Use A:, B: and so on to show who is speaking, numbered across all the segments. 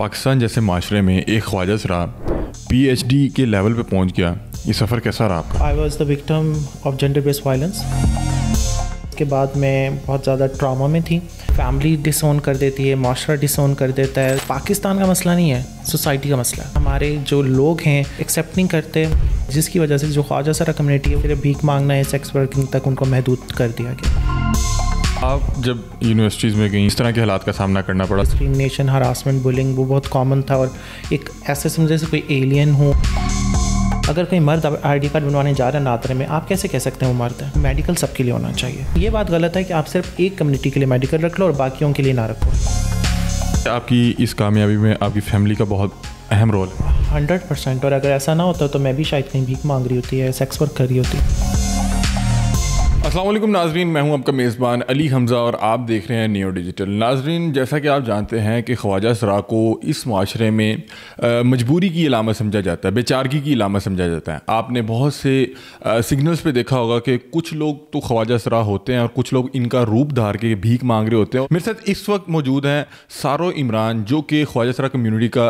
A: پاکستان جیسے معاشرے میں ایک خواجہ سرا پی ایچ ڈی کے لیول پہ پہنچ گیا، یہ سفر کیسا رہا آپ کا؟
B: I was the victim of gender based violence. اس کے بعد میں بہت زیادہ ٹراما میں تھی. فیملی ڈس اون کر دیتی ہے، معاشرہ ڈس اون کر دیتا ہے. پاکستان کا مسئلہ نہیں ہے، سوسائٹی کا مسئلہ ہے. ہمارے جو لوگ ہیں ایکسیپٹ نہیں کرتے، جس کی وجہ سے جو خواجہ سرا کمیونٹی ہے صرف بھیک مانگنا ہے، سیکس ورکنگ تک ان کو محدود کر دیا گیا.
A: آپ جب یونیورسٹیز میں گئیں اس طرح کے حالات کا سامنا کرنا پڑا؟
B: ڈسکریمنیشن، ہراسمنٹ، بولنگ وہ بہت کامن تھا، اور ایک ایسے سمجھے سے کوئی ایلین ہو. اگر کوئی مرد آئی ڈی کارڈ بنوانے جا رہا ہے نادرے میں، آپ کیسے کہہ سکتے ہیں وہ مرد ہے؟ میڈیکل سب کے لیے ہونا چاہیے. یہ بات غلط ہے کہ آپ صرف ایک کمیونٹی کے لیے میڈیکل رکھ لو اور باقیوں کے لیے نہ رکھو.
A: آپ کی اس کامیابی میں آپ کی فیملی کا بہت اہم رول ہے.
B: 100%. اور اگر ایسا نہ ہوتا تو میں بھی شاید کہیں بھیک مانگ رہی ہوتی ہے، سیکس ورک کر رہی ہوتی.
A: السلام علیکم ناظرین، میں ہوں آپ کا میزبان علی حمزہ اور آپ دیکھ رہے ہیں نیو ڈیجیٹل. ناظرین، جیسا کہ آپ جانتے ہیں کہ خواجہ سرا کو اس معاشرے میں مجبوری کی علامت سمجھا جاتا ہے، بیچارگی کی علامت سمجھا جاتا ہے. آپ نے بہت سے سگنلز پہ دیکھا ہوگا کہ کچھ لوگ تو خواجہ سرا ہوتے ہیں اور کچھ لوگ ان کا روپ دھار کے بھیک مانگ رہے ہوتے ہیں. میرے ساتھ اس وقت موجود ہیں سارو عمران، جو کہ خواجہ سرا کمیونٹی کا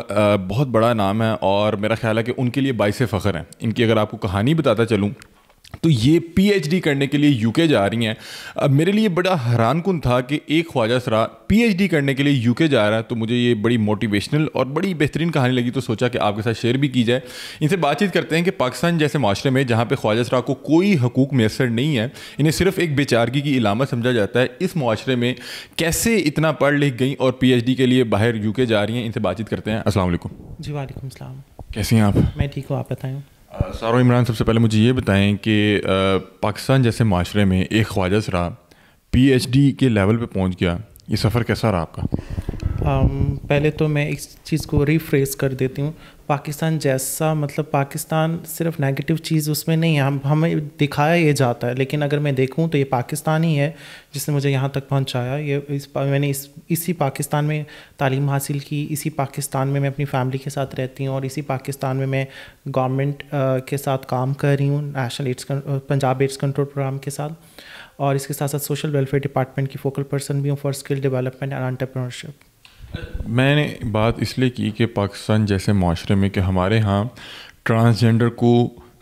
A: بہت بڑا نام ہے اور میرا خیال ہے کہ ان کے لیے باعث فخر ہیں. ان کی اگر آپ کو کہانی بتاتا چلوں تو یہ پی ایچ ڈی کرنے کے لیے یو کے جا رہی ہیں. میرے لیے بڑا حیران کن تھا کہ ایک خواجہ سرا پی ایچ ڈی کرنے کے لیے یو کے جا رہا ہے، تو مجھے یہ بڑی موٹیویشنل اور بڑی بہترین کہانی لگی، تو سوچا کہ آپ کے ساتھ شیئر بھی کی جائے. ان سے بات چیت کرتے ہیں کہ پاکستان جیسے معاشرے میں جہاں پہ خواجہ سرا کو کوئی حقوق میسر نہیں ہے، انہیں صرف ایک بیچارگی کی علامت سمجھا جاتا ہے، اس معاشرے میں کیسے اتنا پڑھ لکھ گئیں اور پی ایچ ڈی کے لیے باہر یو کے جا رہی ہیں. ان سے بات چیت کرتے ہیں. السلام علیکم.
B: جی وعلیکم السلام.
A: کیسی ہیں آپ؟
B: میں ٹھیک ہوں، آپ بتائیں.
A: سارو عمران، سب سے پہلے مجھے یہ بتائیں کہ پاکستان جیسے معاشرے میں ایک خواجہ سرا پی ایچ ڈی کے لیول پہ پہنچ گیا، یہ سفر کیسا رہا آپ کا؟
B: پہلے تو میں اس چیز کو ریفریز کر دیتی ہوں. پاکستان جیسا مطلب پاکستان صرف نیگیٹو چیز اس میں نہیں ہے، ہمیں دکھایا یہ جاتا ہے، لیکن اگر میں دیکھوں تو یہ پاکستان ہی ہے جس نے مجھے یہاں تک پہنچایا. میں نے اسی پاکستان میں تعلیم حاصل کی، اسی پاکستان میں اپنی فیملی کے ساتھ رہتی ہوں، اور اسی پاکستان میں گورنمنٹ کے ساتھ کام کر رہی ہوں، national AIDS Punjab AIDS control programme کے ساتھ، اور اس کے ساتھ ساتھ سوشل ویلفیئر ڈپارٹمنٹ کی فوکل پرسن بھی ہوں for skill development and entrepreneurship.
A: میں نے بات اس لیے کی کہ پاکستان جیسے معاشرے میں کہ ہمارے ہاں ٹرانسجینڈر کو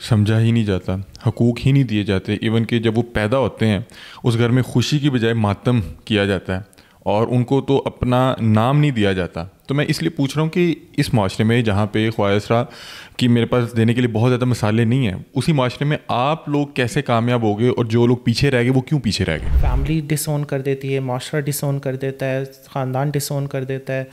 A: سمجھا ہی نہیں جاتا، حقوق ہی نہیں دیے جاتے. ایون کہ جب وہ پیدا ہوتے ہیں اس گھر میں خوشی کی بجائے ماتم کیا جاتا ہے، اور ان کو تو اپنا نام نہیں دیا جاتا. تو میں اس لیے پوچھ رہا ہوں کہ اس معاشرے میں جہاں پہ خواجہ سرا کی میرے پاس دینے کے لیے بہت زیادہ مثالیں نہیں ہیں، اسی معاشرے میں آپ لوگ کیسے کامیاب ہو گئے، اور جو لوگ پیچھے رہ گئے وہ کیوں پیچھے رہ گئے؟
B: فیملی ڈس اون کر دیتی ہے، معاشرہ ڈس اون کر دیتا ہے، خاندان ڈس اون کر دیتا ہے.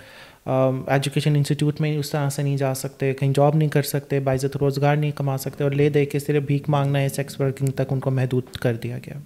B: ایجوکیشن انسٹیٹیوٹ میں اس طرح سے نہیں جا سکتے، کہیں جاب نہیں کر سکتے، باعزت روزگار نہیں کما سکتے، اور لے دے کے صرف بھیک مانگنا ہے، سیکس ورکنگ تک ان کو محدود کر دیا گیا.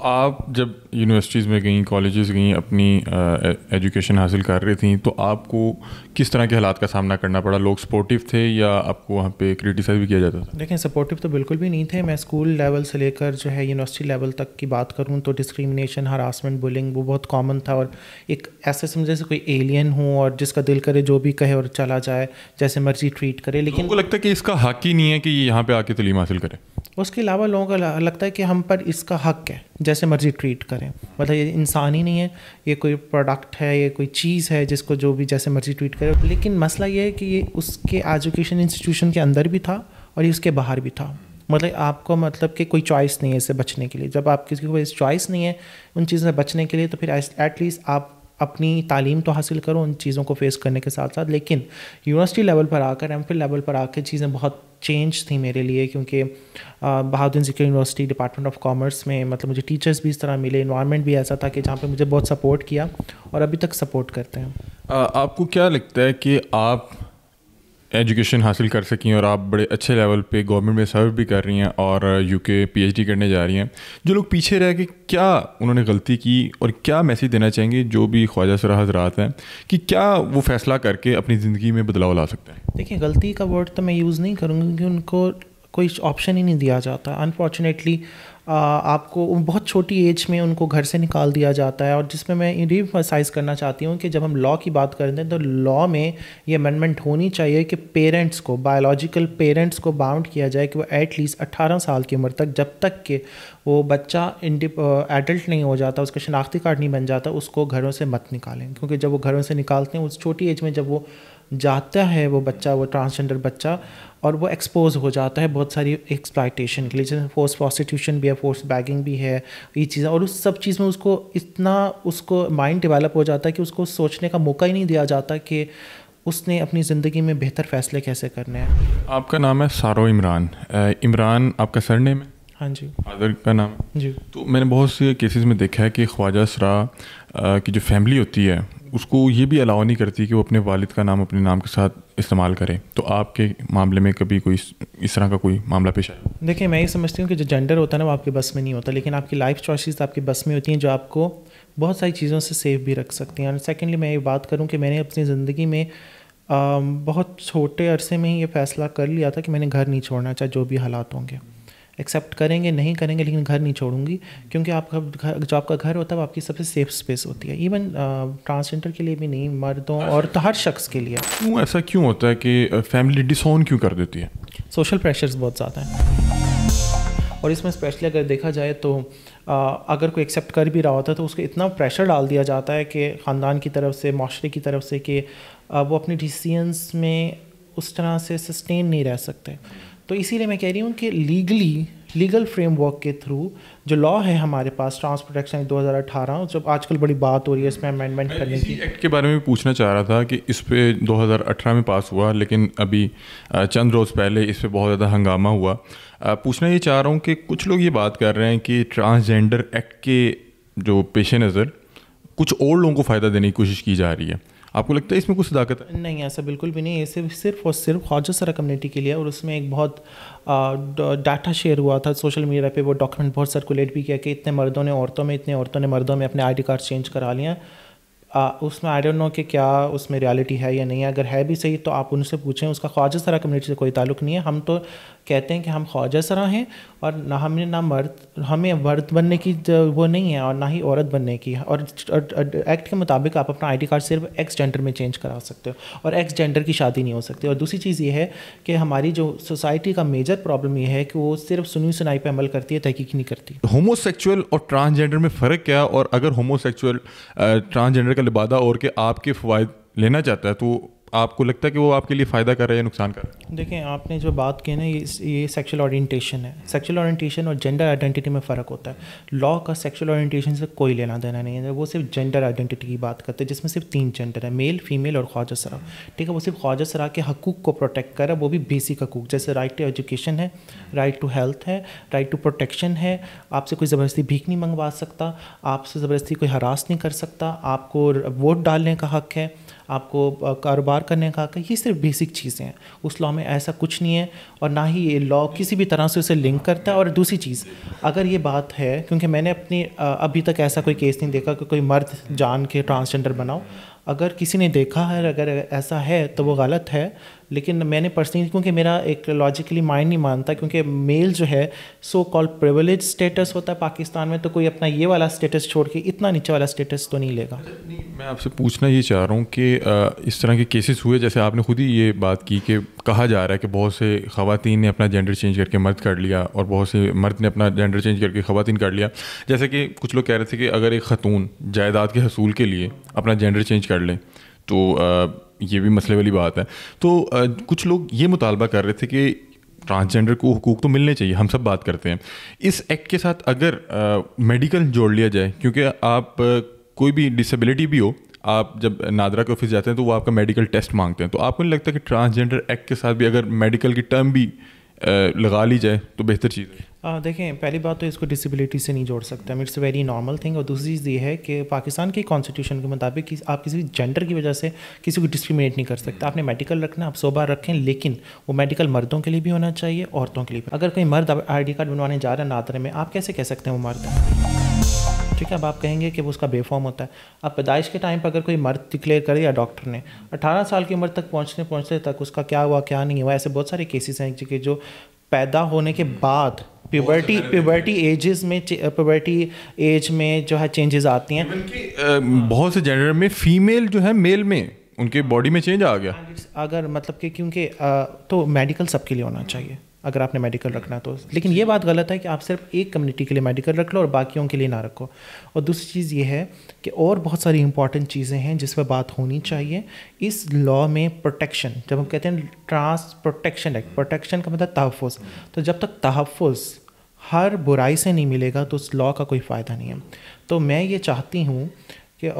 A: آپ جب یونیورسٹیز میں گئیں، کالجز گئیں، اپنی ایجوکیشن حاصل کر رہی تھیں، تو آپ کو کس طرح کے حالات کا سامنا کرنا پڑا؟ لوگ سپورٹیو تھے یا آپ کو وہاں پہ کریٹیسائز بھی کیا جاتا تھا؟
B: دیکھیں، سپورٹیو تو بالکل بھی نہیں تھے. میں اسکول لیول سے لے کر جو ہے یونیورسٹی لیول تک کی بات کروں تو ڈسکریمنیشن، ہراسمنٹ، بولنگ وہ بہت کامن تھا، اور ایک ایسے سمجھے سے کوئی ایلین ہوں اور جس کا دل کرے جو بھی کہے اور چلا جائے، جیسے مرضی ٹریٹ کرے. لیکن
A: ان کو لگتا ہے کہ اس کا حق ہی نہیں ہے کہ یہ یہاں پہ آ کے تعلیم حاصل کرے.
B: اس کے علاوہ لوگوں کا لگتا ہے کہ ہم پر اس کا حق ہے، جیسے مرضی ٹریٹ کریں. مطلب یہ انسان ہی نہیں ہے، یہ کوئی پروڈکٹ ہے، یہ کوئی چیز ہے جس کو جو بھی جیسے مرضی ٹریٹ کرے. لیکن مسئلہ یہ ہے کہ یہ اس کے ایجوکیشن انسٹیٹیوشن کے اندر بھی تھا اور یہ اس کے باہر بھی تھا. مطلب آپ کو مطلب کہ کوئی چوائس نہیں ہے اس سے بچنے کے لیے. جب آپ کسی کو چوائس نہیں ہے ان چیزوں سے بچنے کے لیے، تو پھر ایٹ لیسٹ آپ اپنی تعلیم تو حاصل کرو ان چیزوں کو فیس کرنے کے ساتھ ساتھ. لیکن یونیورسٹی لیول پر آ کر، ایم فل لیول پر آ کے چیزیں بہت چینج تھیں میرے لیے، کیونکہ بہاؤدین ذکر یونیورسٹی ڈپارٹمنٹ آف کامرس میں مطلب مجھے ٹیچرس بھی اس طرح ملے، انوائرمنٹ بھی ایسا تھا کہ جہاں پہ مجھے بہت سپورٹ کیا اور ابھی تک سپورٹ کرتے ہیں.
A: آپ کو کیا لگتا ہے کہ آپ ایجوکیشن حاصل کر سکیں اور آپ بڑے اچھے لیول پہ گورنمنٹ میں سرو بھی کر رہی ہیں اور یو کے پی ایچ ڈی کرنے جا رہی ہیں، جو لوگ پیچھے رہ کے کیا انہوں نے غلطی کی اور کیا میسیج دینا چاہیں گے جو بھی خواجہ سرا حضرات ہیں کہ کیا وہ فیصلہ کر کے اپنی زندگی میں بدلاؤ لا سکتے ہیں؟
B: دیکھیں، غلطی کا ورڈ تو میں یوز نہیں کروں گا کیونکہ ان کو کوئی آپشن ہی نہیں دیا جاتا. انفارچونیٹلی آپ کو بہت چھوٹی ایج میں ان کو گھر سے نکال دیا جاتا ہے، اور جس میں ریمفسائز کرنا چاہتی ہوں کہ جب ہم لا کی بات کرتے ہیں تو لا میں یہ امینڈمنٹ ہونی چاہیے کہ پیرنٹس کو، بایولوجیکل پیرنٹس کو باؤنڈ کیا جائے کہ وہ ایٹ لیسٹ 18 سال کی عمر تک، جب تک کہ وہ بچہ ایڈلٹ نہیں ہو جاتا، اس کا شناختی کارڈ نہیں بن جاتا، اس کو گھروں سے مت نکالیں. کیونکہ جب وہ گھروں سے نکالتے ہیں اس چھوٹی ایج میں، جب وہ جاتا ہے وہ بچہ، وہ ٹرانسجنڈر بچہ، اور وہ ایکسپوز ہو جاتا ہے بہت ساری ایکسپلائٹیشن کے لیے، جیسے فورس پروسٹیٹیوشن بھی ہے، فورس بیگنگ بھی ہے، یہ چیزیں، اور اس سب چیز میں اس کو اتنا اس کو مائنڈ ڈیولپ ہو جاتا ہے کہ اس کو سوچنے کا موقع ہی نہیں دیا جاتا کہ اس نے اپنی زندگی میں بہتر فیصلے کیسے کرنے ہیں.
A: آپ کا نام ہے سارو عمران. عمران آپ کا سر نیم ہے؟
B: ہاں جی.
A: فادر کا نام ہے
B: جی.
A: تو میں نے بہت سے کیسز میں دیکھا ہے کہ خواجہ اسرا کی جو فیملی ہوتی ہے اس کو یہ بھی الاؤ نہیں کرتی کہ وہ اپنے والد کا نام اپنے نام کے ساتھ استعمال کرے. تو آپ کے معاملے میں کبھی کوئی اس طرح کا کوئی معاملہ پیش آیا؟
B: دیکھیں میں یہ سمجھتی ہوں کہ جو جینڈر ہوتا ہے نا وہ آپ کے بس میں نہیں ہوتا، لیکن آپ کی لائف چوائسیز آپ کے بس میں ہوتی ہیں جو آپ کو بہت ساری چیزوں سے سیف بھی رکھ سکتی ہیں. اور سیکنڈلی میں یہ بات کروں کہ میں نے اپنی زندگی میں بہت چھوٹے عرصے میں ہی یہ فیصلہ کر لیا تھا کہ میں نے گھر نہیں چھوڑنا، چاہے جو بھی حالات ہوں گے. ایکسیپٹ کریں گے نہیں کریں گے لیکن گھر نہیں چھوڑوں گی، کیونکہ آپ کا گھر جو آپ کا گھر ہوتا ہے وہ آپ کی سب سے سیف اسپیس ہوتی ہے. ایون ٹرانسجنڈر کے لیے بھی نہیں، مردوں اور ہر شخص کے لیے.
A: کیوں ایسا کیوں ہوتا ہے کہ فیملی ڈس اون کیوں کر دیتی ہے؟
B: سوشل پریشرز بہت زیادہ ہیں، اور اس میں اسپیشلی اگر دیکھا جائے تو اگر کوئی ایکسیپٹ کر بھی رہا ہوتا ہے تو اس کو اتنا پریشر ڈال دیا جاتا ہے کہ خاندان کی طرف سے، معاشرے کی طرف سے، کہ وہ اپنے ڈیسیزنس میں اس طرح سے سسٹین نہیں رہ سکتے. تو اسی لیے میں کہہ رہی ہوں کہ لیگل فریم ورک کے تھرو جو لا ہے ہمارے پاس، ٹرانس پروٹیکشن 2018، جب آج کل بڑی بات ہو رہی ہے اس میں امینڈمنٹ کرنے کی.
A: ایکٹ کے بارے میں پوچھنا چاہ رہا تھا کہ اس پہ 2018 میں پاس ہوا، لیکن ابھی چند روز پہلے اس پہ بہت زیادہ ہنگامہ ہوا. پوچھنا یہ چاہ رہا ہوں کہ کچھ لوگ یہ بات کر رہے ہیں کہ ٹرانسجینڈر ایکٹ کے جو پیش نظر کچھ اور لوگوں کو فائدہ دینے کی کوشش کی جا رہی ہے. آپ کو لگتا ہے اس میں کچھ صداقت ہے؟
B: نہیں، ایسا بالکل بھی نہیں. یہ صرف اور صرف خواجہ سرا کمیونٹی کے لیے، اور اس میں ایک بہت ڈاٹا شیئر ہوا تھا سوشل میڈیا پہ، وہ ڈاکیومنٹ بہت سرکولیٹ بھی کیا کہ اتنے مردوں نے عورتوں میں، اتنے عورتوں نے مردوں میں اپنے آئی ڈی کارڈ چینج کرا لیا. اس میں آئی ڈونٹ نو کہ کیا اس میں ریالٹی ہے یا نہیں ہے. اگر ہے بھی صحیح تو آپ ان سے پوچھیں، اس کا خواجہ سرا کمیونٹی سے کوئی تعلق نہیں ہے. ہم تو کہتے ہیں کہ ہم خواجہ سرا ہیں، اور نہ ہمیں مرد بننے کی وہ نہیں ہے اور نہ ہی عورت بننے کی. اور ایکٹ کے مطابق آپ اپنا آئی ڈی کارڈ صرف ایکس جینڈر میں چینج کرا سکتے ہو، اور ایکس جینڈر کی شادی نہیں ہو سکتی. اور دوسری چیز یہ ہے کہ ہماری جو سوسائٹی کا میجر پرابلم یہ ہے کہ وہ صرف سنی سنائی پہ عمل کرتی ہے، تحقیق نہیں کرتی.
A: ہومو سیکچوئل اور ٹرانسجینڈر میں فرق کیا؟ اور اگر ہومو سیکچوئل ٹرانسجینڈر کا لبادہ اور کہ آپ کے فوائد لینا چاہتا ہے تو آپ کو لگتا ہے کہ وہ آپ کے لیے فائدہ کر رہا ہے یا نقصان کر رہا ہے؟
B: دیکھیں آپ نے جو بات کی نا، یہ سیکشل اورینٹیشن ہے. سیکشل اورینٹیشن اور جینڈر آئیڈینٹی میں فرق ہوتا ہے. لا کا سیکشل اورینٹیشن سے کوئی لینا دینا نہیں ہے. وہ صرف جینڈر آئیڈینٹی کی بات کرتے ہیں، جس میں صرف 3 جینڈر ہے، میل، فیمیل اور خواجہ سرا. ٹھیک ہے، وہ صرف خواجہ سرا کے حقوق کو پروٹیکٹ کر رہا ہے، وہ بھی بیسک حقوق، جیسے رائٹ ٹو ایجوکیشن ہے، رائٹ ٹو ہیلتھ ہے، رائٹ ٹو پروٹیکشن ہے. آپ سے کوئی زبردستی بھیک نہیں منگوا سکتا، آپ سے زبردستی کوئی ہراس نہیں کر سکتا، آپ کو ووٹ ڈالنے کا حق ہے، آپ کو کاروبار کرنے کا حق ہے. یہ صرف بیسک چیزیں ہیں. اس لاء میں ایسا کچھ نہیں ہے، اور نہ ہی یہ لاء کسی بھی طرح سے اسے لنک کرتا ہے. اور دوسری چیز، اگر یہ بات ہے، کیونکہ میں نے اپنی ابھی تک ایسا کوئی کیس نہیں دیکھا کہ کوئی مرد جان کے ٹرانسجنڈر بناؤ. اگر کسی نے دیکھا ہے، اگر ایسا ہے تو وہ غلط ہے. لیکن میں نے پرسنلی، کیونکہ میرا ایک لاجیکلی مائنڈ نہیں مانتا، کیونکہ میل جو ہے سو کال پریویلیج اسٹیٹس ہوتا ہے پاکستان میں، تو کوئی اپنا یہ والا اسٹیٹس چھوڑ کے اتنا نیچے والا اسٹیٹس تو نہیں لے گا.
A: میں آپ سے پوچھنا یہ چاہ رہا ہوں کہ اس طرح کے کیسز ہوئے، جیسے آپ نے خود ہی یہ بات کی کہ کہا جا رہا ہے کہ بہت سے خواتین نے اپنا جینڈر چینج کر کے مرد کر لیا، اور بہت سے مرد نے اپنا جینڈر چینج کر کے خواتین کر لیا. جیسے کہ کچھ لوگ کہہ رہے تھے کہ اگر ایک خاتون جائیداد کے حصول کے لیے اپنا جینڈر چینج کر لے تو یہ بھی مسئلے والی بات ہے. تو کچھ لوگ یہ مطالبہ کر رہے تھے کہ ٹرانسجینڈر کو حقوق تو ملنے چاہیے، ہم سب بات کرتے ہیں. اس ایکٹ کے ساتھ اگر میڈیکل جوڑ لیا جائے، کیونکہ آپ کوئی بھی ڈسیبلٹی بھی ہو، آپ جب نادرا کے آفس جاتے ہیں تو وہ آپ کا میڈیکل ٹیسٹ مانگتے ہیں، تو آپ کو نہیں لگتا کہ ٹرانسجینڈر ایکٹ کے ساتھ بھی اگر میڈیکل کی ٹرم بھی لگا لی جائے تو بہتر چیز ہے؟
B: دیکھیں پہلی بات تو اس کو ڈسیبلٹی سے نہیں جوڑ سکتا، it's a very normal thing. اور دوسری چیز یہ ہے کہ پاکستان کی کانسٹیٹیوشن کے مطابق آپ کسی بھی جینڈر کی وجہ سے کسی کو ڈسکریمنیٹ نہیں کر سکتے. آپ نے میڈیکل رکھنا، آپ 100 بار رکھیں، لیکن وہ میڈیکل مردوں کے لیے بھی ہونا چاہیے، عورتوں کے لیے بھی. اگر کوئی مرد آئی ڈی کارڈ بنوانے جا رہا ہے نادرے میں، آپ کیسے کہہ سکتے ہیں وہ مرد ہے؟ ٹھیک ہے، اب آپ کہیں گے کہ وہ اس کا بے فارم ہوتا ہے. اب پیدائش کے ٹائم پہ اگر کوئی مرد ڈکلیئر کرے یا ڈاکٹر نے 18 سال کی عمر تک پہنچتے تک اس کا کیا ہوا کیا نہیں ہوا، ایسے بہت سارے کیسز ہیں کہ جو پیدا ہونے کے بعد پیوبرٹی ایج میں جو ہے چینجز آتی ہیں.
A: بہت سے جینڈر میں فیمیل جو ہے میل میں ان کے باڈی میں چینج آ گیا.
B: اگر مطلب کہ کیونکہ تو میڈیکل سب کے لیے ہونا چاہیے. اگر آپ نے میڈیکل رکھنا تو. لیکن یہ بات غلط ہے کہ آپ صرف ایک کمیونٹی کے لیے میڈیکل رکھ لو اور باقیوں کے لیے نہ رکھو. اور دوسری چیز یہ ہے کہ اور بہت ساری امپورٹنٹ چیزیں ہیں جس پہ بات ہونی چاہیے. اس لاء میں پروٹیکشن، جب ہم کہتے ہیں ٹرانس پروٹیکشن ایکٹ، پروٹیکشن کا مطلب تحفظ، تو جب تک تحفظ ہر برائی سے نہیں ملے گا تو اس لاء کا کوئی فائدہ نہیں ہے. تو میں یہ چاہتی ہوں کہ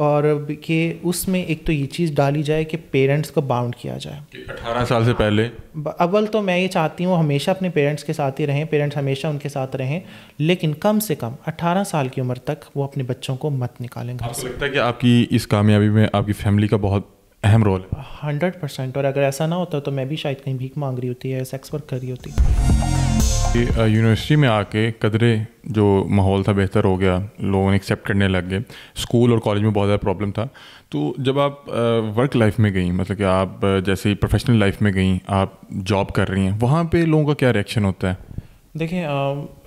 B: اس میں ایک تو یہ چیز ڈالی جائے کہ پیرنٹس کو باؤنڈ کیا جائے
A: 18 سال سے پہلے.
B: اول تو میں یہ چاہتی ہوں ہمیشہ اپنے پیرنٹس کے ساتھ ہی رہیں، پیرنٹس ہمیشہ ان کے ساتھ رہیں، لیکن کم سے کم 18 سال کی عمر تک وہ اپنے بچوں کو مت نکالیں گھر سے.
A: آپ کو لگتا ہے کہ آپ کی اس کامیابی میں آپ کی فیملی کا بہت اہم رول ہے؟
B: 100%. اور اگر ایسا نہ ہوتا تو میں بھی شاید کہیں بھیک مانگ رہی ہوتی ہے، سیکس ورک کر رہی ہوتی.
A: یونیورسٹی میں آ کے قدرے جو ماحول تھا بہتر ہو گیا، لوگوں نے ایکسیپٹ کرنے لگ گئے. اسکول اور کالج میں بہت زیادہ پرابلم تھا. تو جب آپ ورک لائف میں گئیں، مطلب کہ آپ جیسے پروفیشنل لائف میں گئیں، آپ جاب کر رہی ہیں، وہاں پہ لوگوں کا کیا ریئیکشن ہوتا ہے؟
B: دیکھیں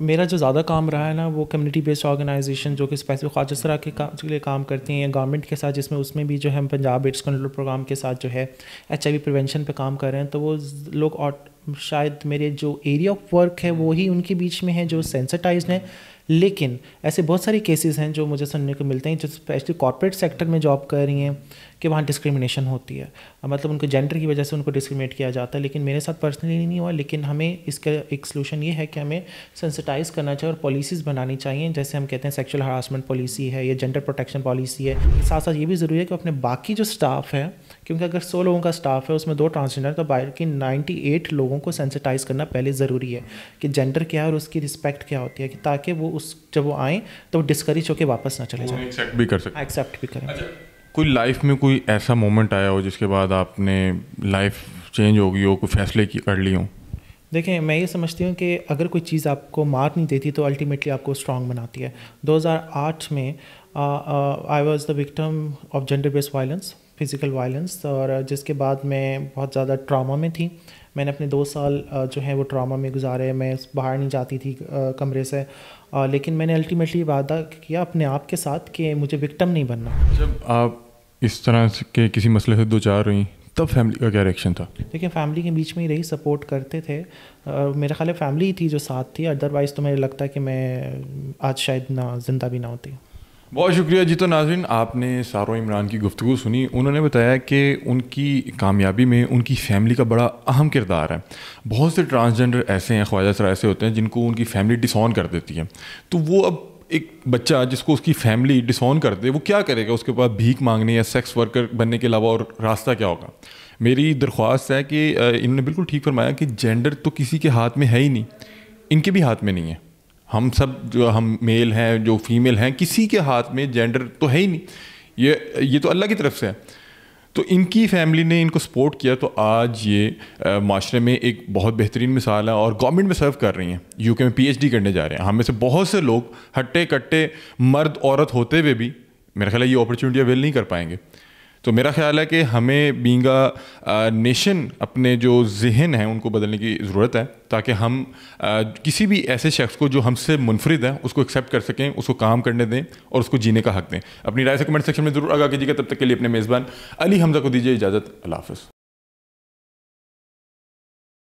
B: میرا جو زیادہ کام رہا ہے نا وہ کمیونٹی بیسڈ آرگنائزیشن جو کہ اسپیسیفک خواجہ سرا کے لیے کام کرتی ہیں یا گورنمنٹ کے ساتھ، اس میں بھی جو ہے ہم پنجاب ایڈس کنٹرول پروگرام کے ساتھ جو ہے HIV پریونشن پہ کام کر رہے ہیں. تو وہ لوگ شاید میرے جو ایریا آف ورک ہے وہی ان کے بیچ میں ہے جو سینسٹائزڈ ہیں. لیکن ایسے بہت ساری کیسز ہیں جو مجھے سننے کو ملتے ہیں جو اسپیشلی کارپوریٹ سیکٹر میں جاب کر رہی ہیں کہ وہاں ڈسکریمنیشن ہوتی ہے، مطلب ان کو جینڈر کی وجہ سے ان کو ڈسکریمنیٹ کیا جاتا ہے. لیکن میرے ساتھ پرسنلی نہیں ہوا، لیکن ہمیں اس کا ایک سلوشن یہ ہے کہ ہمیں سینسٹائز کرنا چاہیے اور پالیسیز بنانی چاہیے. جیسے ہم کہتے ہیں سیکشل ہراسمنٹ پالیسی ہے یا جینڈر پروٹیکشن پالیسی ہے. ساتھ ساتھ یہ بھی ضروری ہے کہ اپنے باقی جو اسٹاف ہے، کیونکہ اگر 100 لوگوں کا اسٹاف ہے اس میں 2 ٹرانسجینڈر، تو باقی 98 لوگوں کو سینسٹائز کرنا پہلے ضروری ہے کہ جینڈر کیا ہے اور اس کی رسپیکٹ کیا ہوتی ہے، کہ تاکہ وہ جب وہ آئیں تو وہ ڈسکریج ہو کے واپس نہ چلے جائیں،
A: ایکسیپٹ بھی کر سکیں.
B: ایکسیپٹ بھی کریں.
A: کوئی لائف میں کوئی ایسا مومنٹ آیا ہو جس کے بعد آپ نے لائف چینج ہو گئی ہو، کوئی فیصلے کر لی ہوں؟
B: دیکھیں میں یہ سمجھتی ہوں کہ اگر کوئی چیز آپ کو مار نہیں دیتی تو الٹیمیٹلی آپ کو اسٹرانگ بناتی ہے. 2008 میں آئی was the victim of gender based violence, physical violence, اور جس کے بعد میں بہت زیادہ ٹراما میں تھی. میں نے اپنے 2 سال جو ہے وہ ٹراما میں گزارے. میں باہر نہیں جاتی تھی کمرے سے، لیکن میں نے الٹیمیٹلی وعدہ کیا اپنے آپ کے ساتھ کہ مجھے وکٹم نہیں بننا.
A: جب آپ اس طرح کے کسی مسئلے سے دو چار ہوئیں تب فیملی کا کیا ریئیکشن تھا؟
B: دیکھیں فیملی کے بیچ میں ہی رہی، سپورٹ کرتے تھے. میرا خیال ہے فیملی ہی تھی جو ساتھ تھی، ادروائز تو مجھے لگتا ہے کہ میں آج شاید نہ زندہ بھی نہ ہوتی.
A: بہت شکریہ جی. تو ناظرین آپ نے سارا عمران کی گفتگو سنی. انہوں نے بتایا کہ ان کی کامیابی میں ان کی فیملی کا بڑا اہم کردار ہے. بہت سے ٹرانسجینڈر ایسے ہیں، خواجہ سرا ایسے ہوتے ہیں جن کو ان کی فیملی ڈس آن کر دیتی ہے. تو وہ اب ایک بچہ جس کو اس کی فیملی ڈس آن کر دے وہ کیا کرے گا؟ اس کے بعد بھیک مانگنے یا سیکس ورکر بننے کے علاوہ اور راستہ کیا ہوگا؟ میری درخواست ہے کہ انہوں نے بالکل ٹھیک فرمایا کہ جینڈر تو کسی کے ہاتھ میں ہے ہی نہیں، ان کے بھی ہاتھ میں نہیں ہے. ہم سب جو ہم میل ہیں جو فیمیل ہیں کسی کے ہاتھ میں جینڈر تو ہے ہی نہیں، یہ تو اللہ کی طرف سے ہے. تو ان کی فیملی نے ان کو سپورٹ کیا تو آج یہ معاشرے میں ایک بہت بہترین مثال ہے اور گورنمنٹ میں سرو کر رہی ہیں. UK میں PhD کرنے جا رہے ہیں. ہم میں سے بہت سے لوگ ہٹے کٹے مرد عورت ہوتے ہوئے بھی میرا خیال ہے یہ اپرچونیٹی اویل نہیں کر پائیں گے. تو میرا خیال ہے کہ ہمیں بینگ اے نیشن اپنے جو ذہن ہیں ان کو بدلنے کی ضرورت ہے تاکہ ہم کسی بھی ایسے شخص کو جو ہم سے منفرد ہے اس کو ایکسیپٹ کر سکیں، اس کو کام کرنے دیں اور اس کو جینے کا حق دیں. اپنی رائے سے کمنٹ سیکشن میں ضرور آگاہ کیجیے گا. تب تک کے لیے اپنے میزبان علی حمزہ کو دیجیے اجازت. اللہ حافظ.